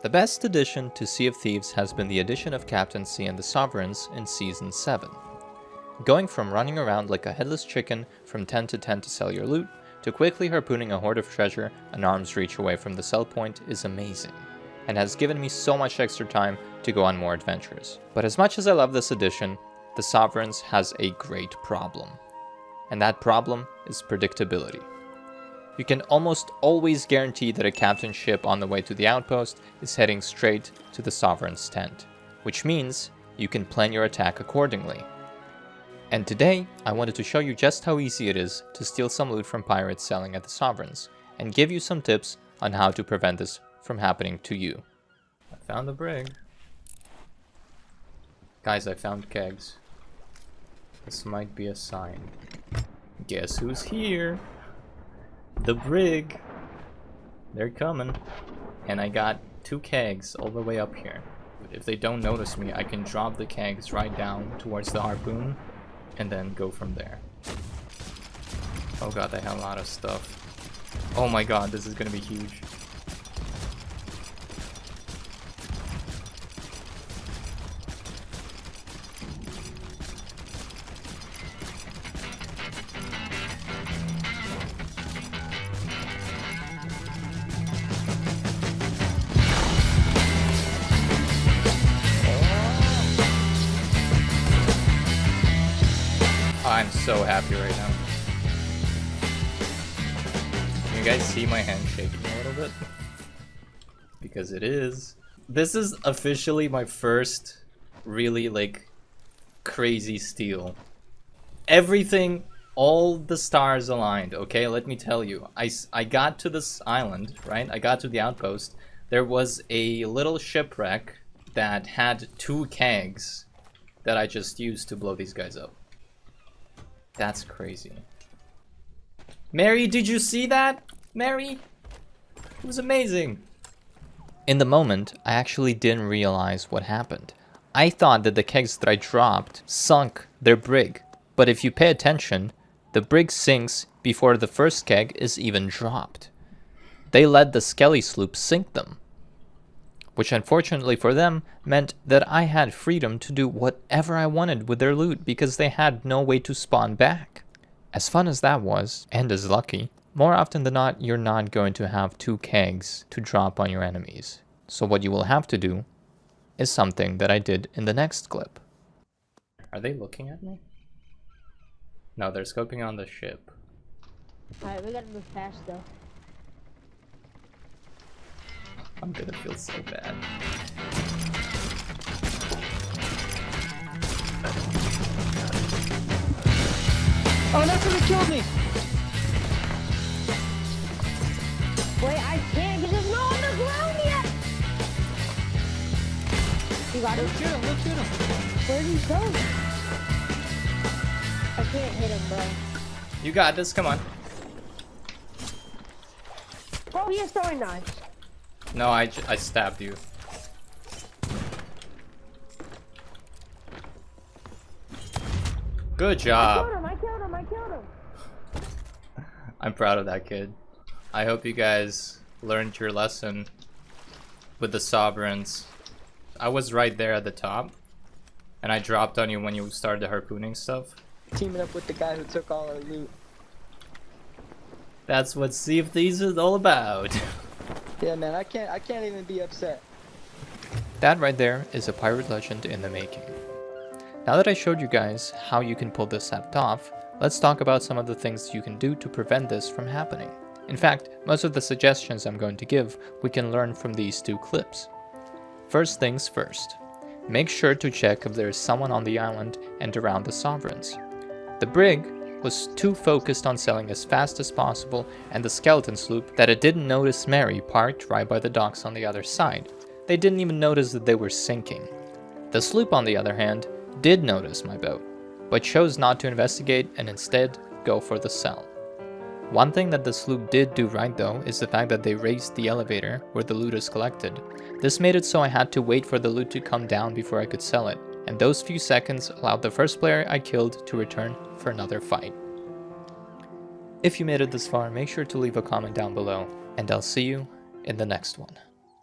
The best addition to Sea of Thieves has been the addition of Captaincy and the Sovereigns in Season 7. Going from running around like a headless chicken from tent to tent to sell your loot, to quickly harpooning a hoard of treasure an arm's reach away from the sell point is amazing, and has given me so much extra time to go on more adventures. But as much as I love this addition, the Sovereigns has a great problem. And that problem is predictability. You can almost always guarantee that a captain ship on the way to the outpost is heading straight to the Sovereign's tent, which means you can plan your attack accordingly. And today, I wanted to show you just how easy it is to steal some loot from pirates selling at the Sovereigns, and give you some tips on how to prevent this from happening to you. I found the brig. Guys, I found kegs. This might be a sign. Guess who's here? The brig. They're coming. And I got 2 kegs all the way up here. If they don't notice me, I can drop the kegs right down towards the harpoon and then go from there. Oh god, they have a lot of stuff. Oh my god, this is gonna be huge. I'm so happy right now. Can you guys see my hand shaking a little bit? Because it is. This is officially my first really crazy steal. Everything, all the stars aligned, okay? Let me tell you. I got to this island, right? I got to the outpost. There was a little shipwreck that had 2 kegs that I just used to blow these guys up. That's crazy. Mary, did you see that? Mary? It was amazing. In the moment, I actually didn't realize what happened. I thought that the kegs that I dropped sunk their brig. But if you pay attention, the brig sinks before the first keg is even dropped. They let the Skelly sloop sink them. Which unfortunately for them meant that I had freedom to do whatever I wanted with their loot because they had no way to spawn back. As fun as that was, and as lucky, more often than not you're not going to have 2 kegs to drop on your enemies. So what you will have to do is something that I did in the next clip. Are they looking at me? No, they're scoping on the ship. Alright, we gotta move fast though. I'm gonna feel so bad. Oh, that's what killed me! Wait, I can't because there's no on the ground yet! You got him? Let's shoot him, let's shoot him! Where'd he go? I can't hit him, bro. You got this, come on. Oh, he has throwing knives. No, I stabbed you. Good job. I killed him. I'm proud of that kid. I hope you guys learned your lesson with the Sovereigns. I was right there at the top, and I dropped on you when you started the harpooning stuff. Teaming up with the guy who took all our loot. That's what Sea of Thieves is all about. Yeah, man, I can't even be upset. That right there is a pirate legend in the making. Now that I showed you guys how you can pull this act off, let's talk about some of the things you can do to prevent this from happening. In fact, most of the suggestions I'm going to give, we can learn from these 2 clips. First things first, make sure to check if there is someone on the island and around the Sovereigns. The brig was too focused on selling as fast as possible and the skeleton sloop that it didn't notice Mary parked right by the docks on the other side. They didn't even notice that they were sinking. The sloop, on the other hand, did notice my boat, but chose not to investigate and instead go for the sell. One thing that the sloop did do right though is the fact that they raised the elevator where the loot is collected. This made it so I had to wait for the loot to come down before I could sell it, and those few seconds allowed the first player I killed to return for another fight. If you made it this far, make sure to leave a comment down below, and I'll see you in the next one.